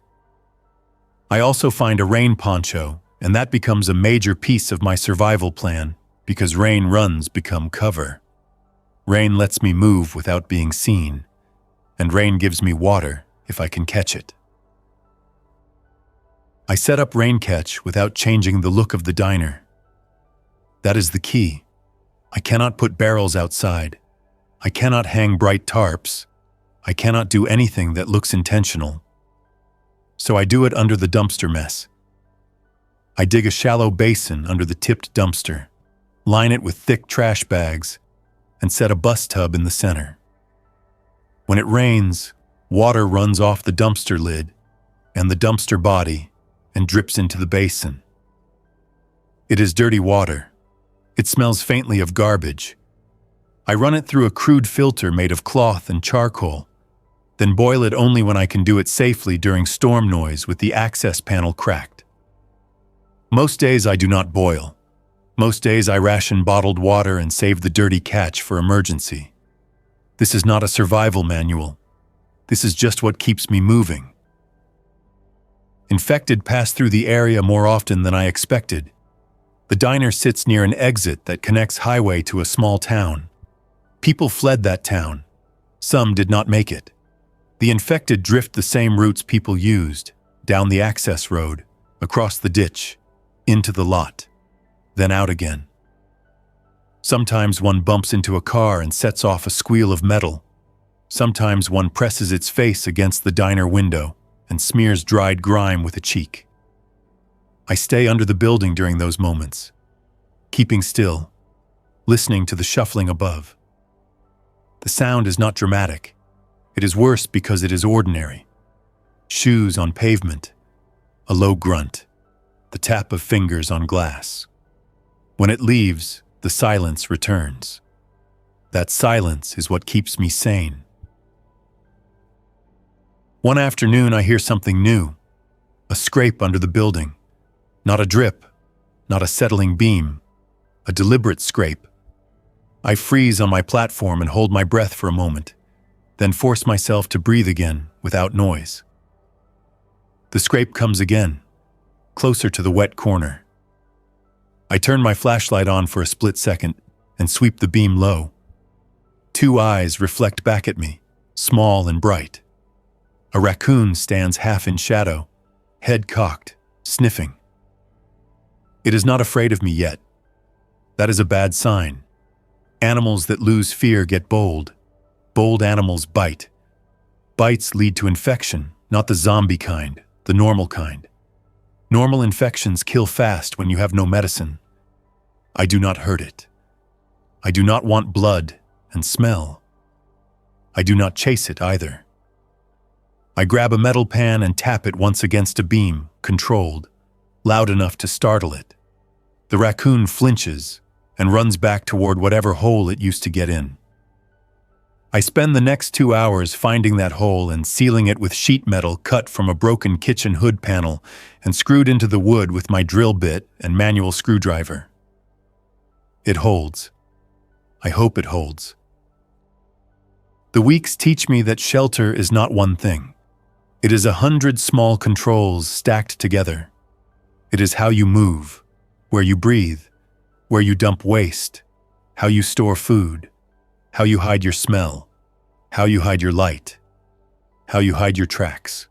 I also find a rain poncho, and that becomes a major piece of my survival plan because rain runs become cover. Rain lets me move without being seen, and rain gives me water if I can catch it. I set up rain catch without changing the look of the diner. That is the key. I cannot put barrels outside. I cannot hang bright tarps. I cannot do anything that looks intentional. So I do it under the dumpster mess. I dig a shallow basin under the tipped dumpster, line it with thick trash bags, and set a bus tub in the center. When it rains, water runs off the dumpster lid and the dumpster body and drips into the basin. It is dirty water. It smells faintly of garbage. I run it through a crude filter made of cloth and charcoal, then boil it only when I can do it safely during storm noise with the access panel cracked. Most days I do not boil. Most days I ration bottled water and save the dirty catch for emergency. This is not a survival manual. This is just what keeps me moving. Infected pass through the area more often than I expected. The diner sits near an exit that connects highway to a small town. People fled that town. Some did not make it. The infected drift the same routes people used, down the access road, across the ditch, into the lot, then out again. Sometimes one bumps into a car and sets off a squeal of metal. Sometimes one presses its face against the diner window and smears dried grime with a cheek. I stay under the building during those moments, keeping still, listening to the shuffling above. The sound is not dramatic. It is worse because it is ordinary. Shoes on pavement, a low grunt, the tap of fingers on glass. When it leaves, the silence returns. That silence is what keeps me sane. One afternoon, I hear something new. A scrape under the building. Not a drip, not a settling beam. A deliberate scrape. I freeze on my platform and hold my breath for a moment, then force myself to breathe again without noise. The scrape comes again, closer to the wet corner. I turn my flashlight on for a split second and sweep the beam low. Two eyes reflect back at me, small and bright. A raccoon stands half in shadow, head cocked, sniffing. It is not afraid of me yet. That is a bad sign. Animals that lose fear get bold. Bold animals bite. Bites lead to infection, not the zombie kind, the normal kind. Normal infections kill fast when you have no medicine. I do not hurt it. I do not want blood and smell. I do not chase it either. I grab a metal pan and tap it once against a beam, controlled, loud enough to startle it. The raccoon flinches and runs back toward whatever hole it used to get in. I spend the next 2 hours finding that hole and sealing it with sheet metal cut from a broken kitchen hood panel and screwed into the wood with my drill bit and manual screwdriver. It holds. I hope it holds. The weeks teach me that shelter is not one thing. It is 100 small controls stacked together. It is how you move, where you breathe, where you dump waste, how you store food, how you hide your smell, how you hide your light, how you hide your tracks.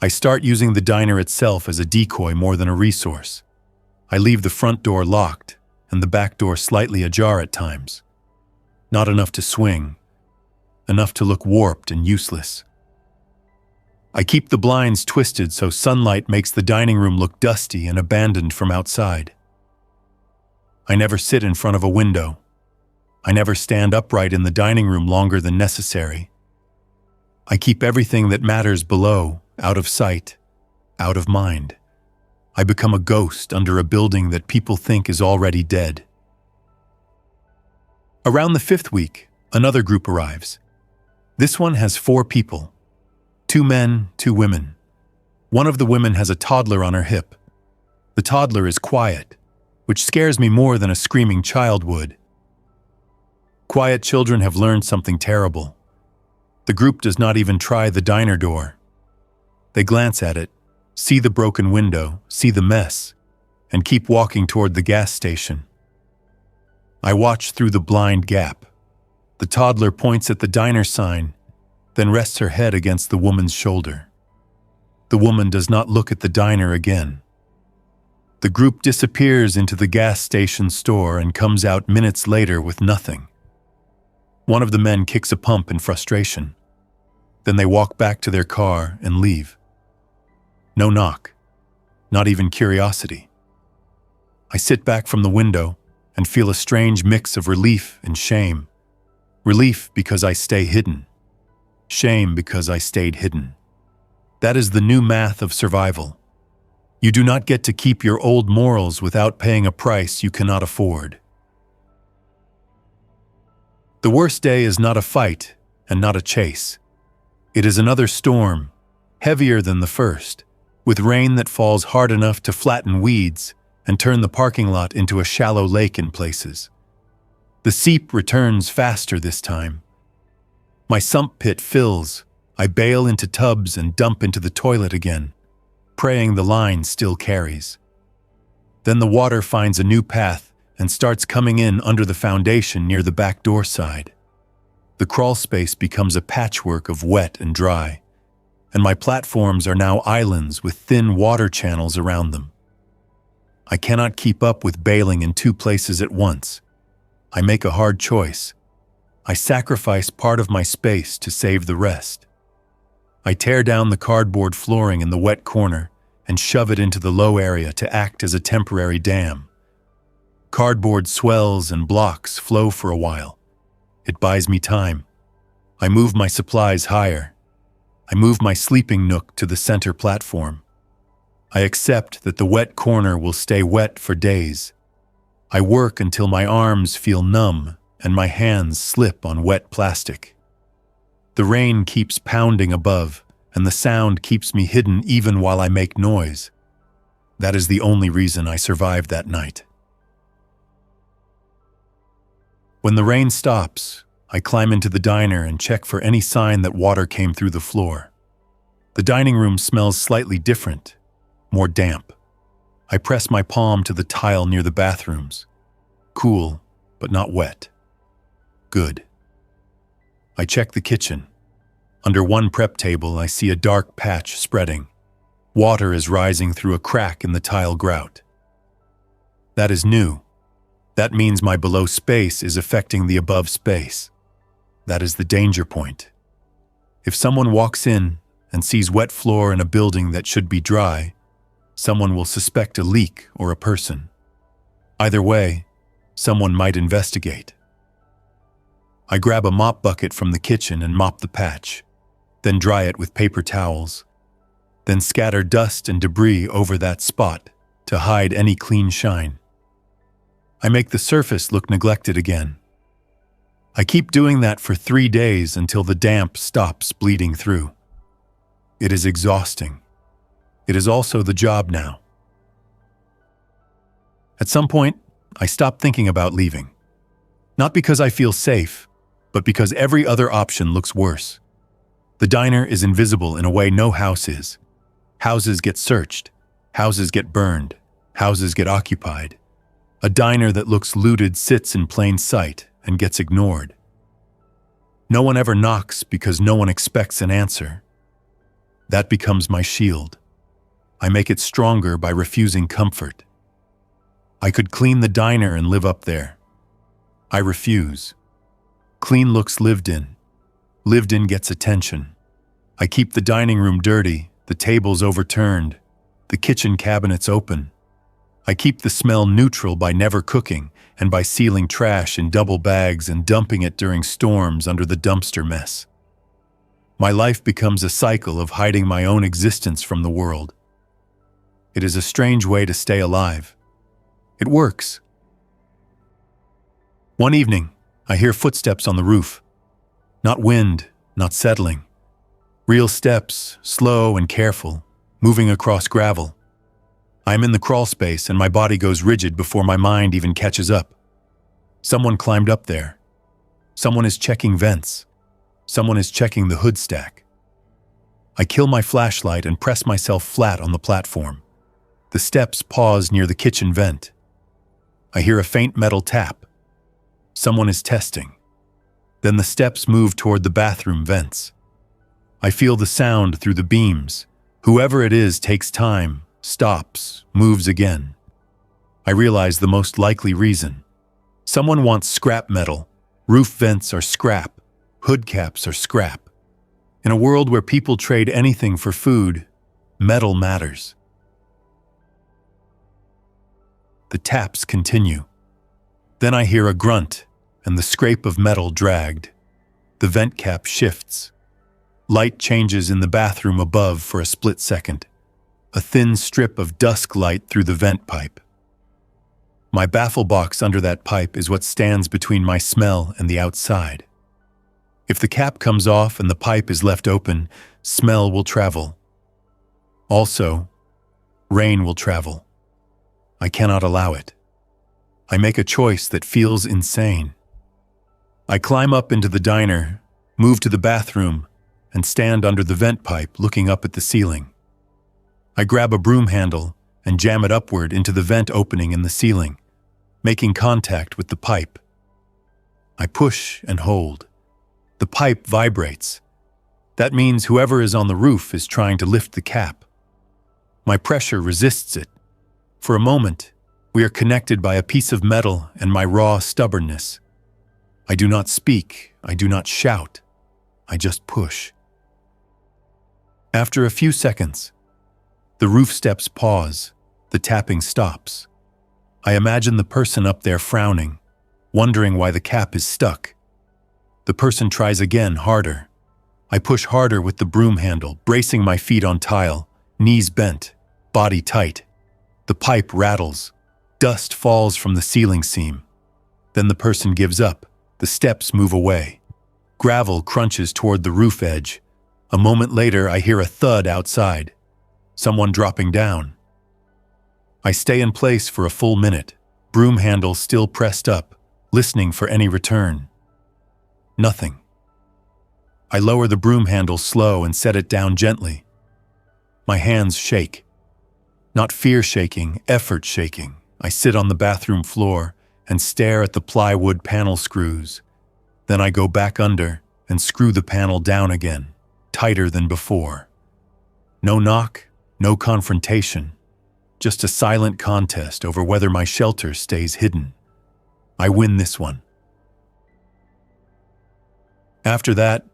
I start using the diner itself as a decoy more than a resource. I leave the front door locked and the back door slightly ajar at times. Not enough to swing, enough to look warped and useless. I keep the blinds twisted so sunlight makes the dining room look dusty and abandoned from outside. I never sit in front of a window. I never stand upright in the dining room longer than necessary. I keep everything that matters below, out of sight, out of mind. I become a ghost under a building that people think is already dead. Around the 5th week, another group arrives. This one has 4 people. 2 men, 2 women. One of the women has a toddler on her hip. The toddler is quiet, which scares me more than a screaming child would. Quiet children have learned something terrible. The group does not even try the diner door. They glance at it, see the broken window, see the mess, and keep walking toward the gas station. I watch through the blind gap. The toddler points at the diner sign, then rests her head against the woman's shoulder. The woman does not look at the diner again. The group disappears into the gas station store and comes out minutes later with nothing. One of the men kicks a pump in frustration. Then they walk back to their car and leave. No knock, not even curiosity. I sit back from the window and feel a strange mix of relief and shame. Relief because I stay hidden. Shame because I stayed hidden. That is the new math of survival. You do not get to keep your old morals without paying a price you cannot afford. The worst day is not a fight and not a chase. It is another storm, heavier than the first, with rain that falls hard enough to flatten weeds and turn the parking lot into a shallow lake in places. The seep returns faster this time. My sump pit fills, I bail into tubs and dump into the toilet again, praying the line still carries. Then the water finds a new path and starts coming in under the foundation near the back door side. The crawl space becomes a patchwork of wet and dry, and my platforms are now islands with thin water channels around them. I cannot keep up with bailing in two places at once. I make a hard choice. I sacrifice part of my space to save the rest. I tear down the cardboard flooring in the wet corner and shove it into the low area to act as a temporary dam. Cardboard swells and blocks flow for a while. It buys me time. I move my supplies higher. I move my sleeping nook to the center platform. I accept that the wet corner will stay wet for days. I work until my arms feel numb and my hands slip on wet plastic. The rain keeps pounding above, and the sound keeps me hidden even while I make noise. That is the only reason I survived that night. When the rain stops, I climb into the diner and check for any sign that water came through the floor. The dining room smells slightly different, more damp. I press my palm to the tile near the bathrooms. Cool, but not wet. Good. I check the kitchen. Under one prep table, I see a dark patch spreading. Water is rising through a crack in the tile grout. That is new. That means my below space is affecting the above space. That is the danger point. If someone walks in and sees wet floor in a building that should be dry, someone will suspect a leak or a person. Either way, someone might investigate. I grab a mop bucket from the kitchen and mop the patch, then dry it with paper towels, then scatter dust and debris over that spot to hide any clean shine. I make the surface look neglected again. I keep doing that for 3 days until the damp stops bleeding through. It is exhausting. It is also the job now. At some point, I stop thinking about leaving. Not because I feel safe, but because every other option looks worse. The diner is invisible in a way no house is. Houses get searched. Houses get burned. Houses get occupied. A diner that looks looted sits in plain sight and gets ignored. No one ever knocks because no one expects an answer. That becomes my shield. I make it stronger by refusing comfort. I could clean the diner and live up there. I refuse. Clean looks lived in. Lived in gets attention. I keep the dining room dirty, the tables overturned, the kitchen cabinets open. I keep the smell neutral by never cooking and by sealing trash in double bags and dumping it during storms under the dumpster mess. My life becomes a cycle of hiding my own existence from the world. It is a strange way to stay alive. It works. One evening, I hear footsteps on the roof. Not wind, not settling. Real steps, slow and careful, moving across gravel. I am in the crawl space and my body goes rigid before my mind even catches up. Someone climbed up there. Someone is checking vents. Someone is checking the hood stack. I kill my flashlight and press myself flat on the platform. The steps pause near the kitchen vent. I hear a faint metal tap. Someone is testing. Then the steps move toward the bathroom vents. I feel the sound through the beams. Whoever it is takes time, stops, moves again. I realize the most likely reason. Someone wants scrap metal. Roof vents are scrap. Hood caps are scrap. In a world where people trade anything for food, metal matters. The taps continue. Then I hear a grunt and the scrape of metal dragged. The vent cap shifts. Light changes in the bathroom above for a split second. A thin strip of dusk light through the vent pipe. My baffle box under that pipe is what stands between my smell and the outside. If the cap comes off and the pipe is left open, smell will travel. Also, rain will travel. I cannot allow it. I make a choice that feels insane. I climb up into the diner, move to the bathroom, and stand under the vent pipe looking up at the ceiling. I grab a broom handle and jam it upward into the vent opening in the ceiling, making contact with the pipe. I push and hold. The pipe vibrates. That means whoever is on the roof is trying to lift the cap. My pressure resists it. For a moment, we are connected by a piece of metal and my raw stubbornness. I do not speak, I do not shout, I just push. After a few seconds, the roof steps pause, the tapping stops. I imagine the person up there frowning, wondering why the cap is stuck. The person tries again, harder. I push harder with the broom handle, bracing my feet on tile, knees bent, body tight. The pipe rattles. Dust falls from the ceiling seam. Then the person gives up. The steps move away. Gravel crunches toward the roof edge. A moment later, I hear a thud outside. Someone dropping down. I stay in place for a full minute, broom handle still pressed up, listening for any return. Nothing. I lower the broom handle slow and set it down gently. My hands shake. Not fear shaking, effort shaking. I sit on the bathroom floor and stare at the plywood panel screws. Then I go back under and screw the panel down again, tighter than before. No knock, no confrontation, just a silent contest over whether my shelter stays hidden. I win this one. After that,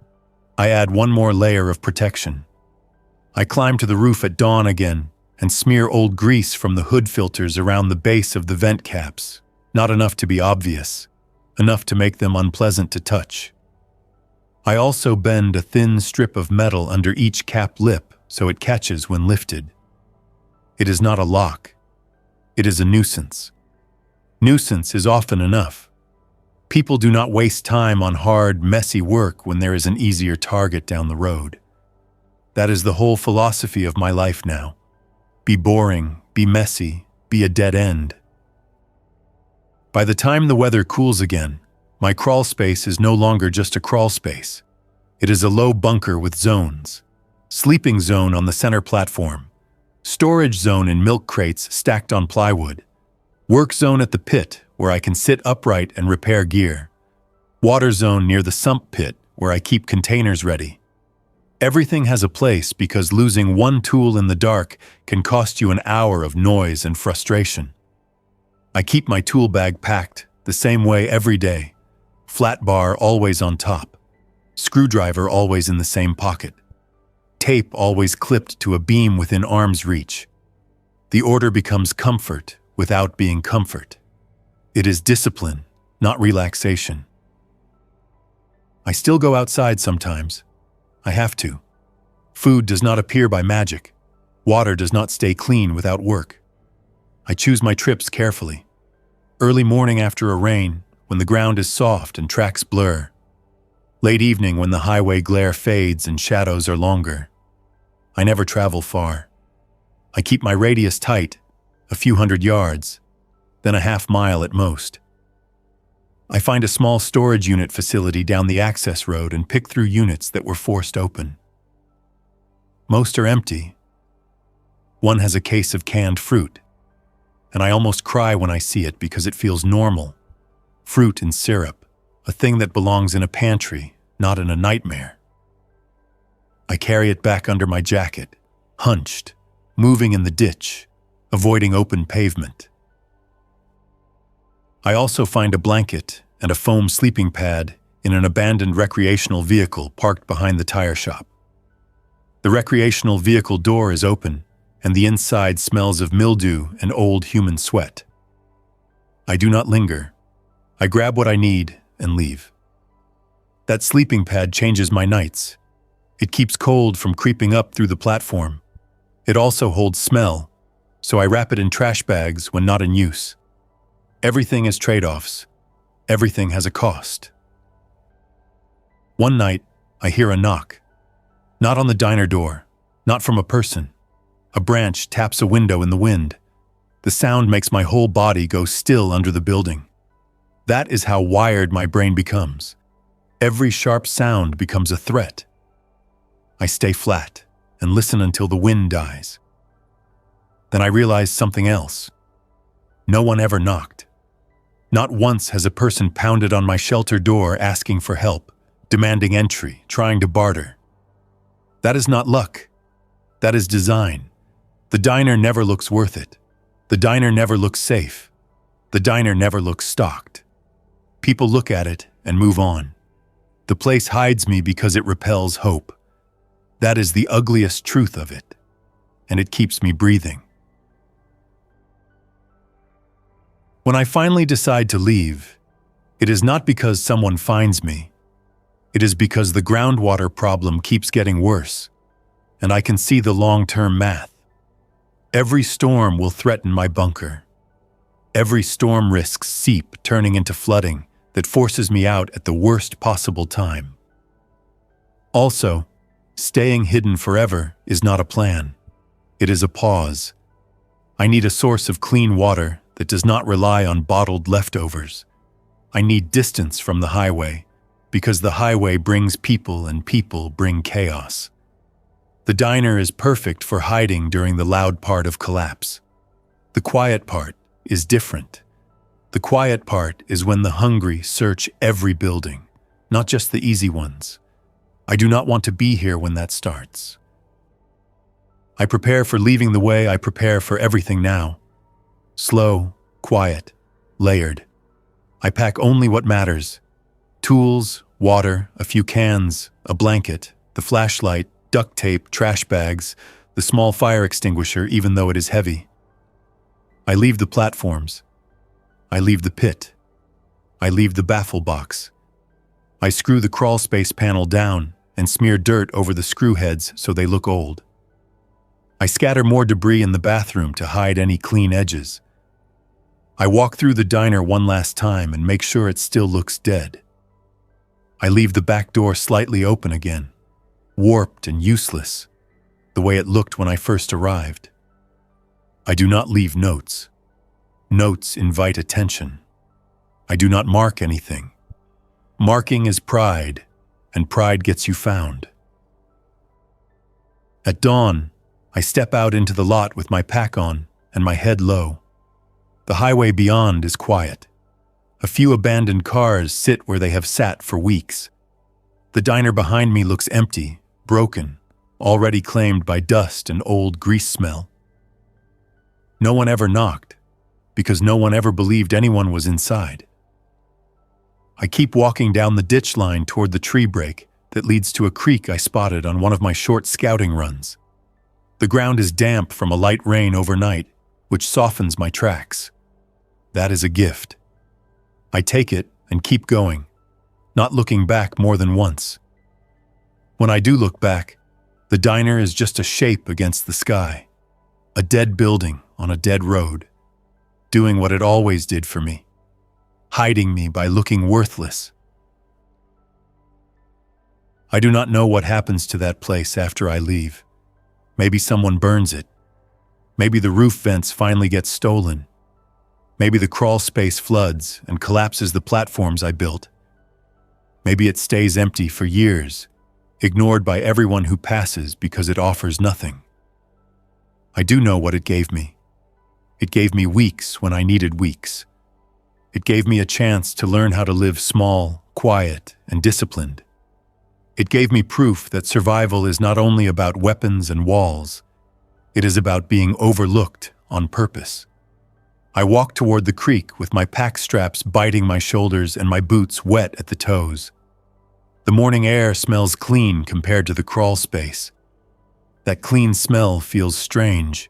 I add one more layer of protection. I climb to the roof at dawn again and smear old grease from the hood filters around the base of the vent caps. Not enough to be obvious, enough to make them unpleasant to touch. I also bend a thin strip of metal under each cap lip so it catches when lifted. It is not a lock. It is a nuisance. Nuisance is often enough. People do not waste time on hard, messy work when there is an easier target down the road. That is the whole philosophy of my life now. Be boring, be messy, be a dead end. By the time the weather cools again, my crawl space is no longer just a crawl space. It is a low bunker with zones. Sleeping zone on the center platform. Storage zone in milk crates stacked on plywood. Work zone at the pit, where I can sit upright and repair gear. Water zone near the sump pit, where I keep containers ready. Everything has a place because losing one tool in the dark can cost you an hour of noise and frustration. I keep my tool bag packed the same way every day. Flat bar always on top. Screwdriver always in the same pocket. Tape always clipped to a beam within arm's reach. The order becomes comfort without being comfort. It is discipline, not relaxation. I still go outside sometimes. I have to. Food does not appear by magic. Water does not stay clean without work. I choose my trips carefully. Early morning after a rain, when the ground is soft and tracks blur. Late evening when the highway glare fades and shadows are longer. I never travel far. I keep my radius tight, a few hundred yards, then a half-mile at most. I find a small storage unit facility down the access road and pick through units that were forced open. Most are empty. One has a case of canned fruit, and I almost cry when I see it because it feels normal. Fruit and syrup, a thing that belongs in a pantry, not in a nightmare. I carry it back under my jacket, hunched, moving in the ditch, avoiding open pavement. I also find a blanket and a foam sleeping pad in an abandoned recreational vehicle parked behind the tire shop. The recreational vehicle door is open, and the inside smells of mildew and old human sweat. I do not linger. I grab what I need and leave. That sleeping pad changes my nights. It keeps cold from creeping up through the platform. It also holds smell, so I wrap it in trash bags when not in use. Everything is trade-offs. Everything has a cost. One night, I hear a knock. Not on the diner door, not from a person. A branch taps a window in the wind. The sound makes my whole body go still under the building. That is how wired my brain becomes. Every sharp sound becomes a threat. I stay flat and listen until the wind dies. Then I realize something else. No one ever knocked. Not once has a person pounded on my shelter door asking for help, demanding entry, trying to barter. That is not luck. That is design. The diner never looks worth it. The diner never looks safe. The diner never looks stocked. People look at it and move on. The place hides me because it repels hope. That is the ugliest truth of it, and it keeps me breathing. When I finally decide to leave, it is not because someone finds me. It is because the groundwater problem keeps getting worse, and I can see the long-term math. Every storm will threaten my bunker. Every storm risks seep turning into flooding that forces me out at the worst possible time. Also, staying hidden forever is not a plan. It is a pause. I need a source of clean water that does not rely on bottled leftovers. I need distance from the highway, because the highway brings people and people bring chaos. The diner is perfect for hiding during the loud part of collapse. The quiet part is different. The quiet part is when the hungry search every building, not just the easy ones. I do not want to be here when that starts. I prepare for leaving the way I prepare for everything now. Slow, quiet, layered. I pack only what matters. Tools, water, a few cans, a blanket, the flashlight, duct tape, trash bags, the small fire extinguisher even though it is heavy. I leave the platforms. I leave the pit. I leave the baffle box. I screw the crawl space panel down and smear dirt over the screw heads so they look old. I scatter more debris in the bathroom to hide any clean edges. I walk through the diner one last time and make sure it still looks dead. I leave the back door slightly open again, warped and useless, the way it looked when I first arrived. I do not leave notes. Notes invite attention. I do not mark anything. Marking is pride, and pride gets you found. At dawn, I step out into the lot with my pack on and my head low. The highway beyond is quiet. A few abandoned cars sit where they have sat for weeks. The diner behind me looks empty, broken, already claimed by dust and old grease smell. No one ever knocked, because no one ever believed anyone was inside. I keep walking down the ditch line toward the tree break that leads to a creek I spotted on one of my short scouting runs. The ground is damp from a light rain overnight, which softens my tracks. That is a gift. I take it and keep going, not looking back more than once. When I do look back, the diner is just a shape against the sky, a dead building on a dead road, doing what it always did for me, hiding me by looking worthless. I do not know what happens to that place after I leave. Maybe someone burns it. Maybe the roof vents finally get stolen. Maybe the crawl space floods and collapses the platforms I built. Maybe it stays empty for years, ignored by everyone who passes because it offers nothing. I do know what it gave me. It gave me weeks when I needed weeks. It gave me a chance to learn how to live small, quiet, and disciplined. It gave me proof that survival is not only about weapons and walls, it is about being overlooked on purpose. I walk toward the creek with my pack straps biting my shoulders and my boots wet at the toes. The morning air smells clean compared to the crawl space. That clean smell feels strange.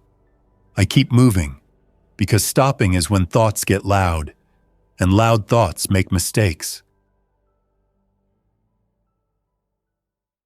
I keep moving, because stopping is when thoughts get loud, and loud thoughts make mistakes.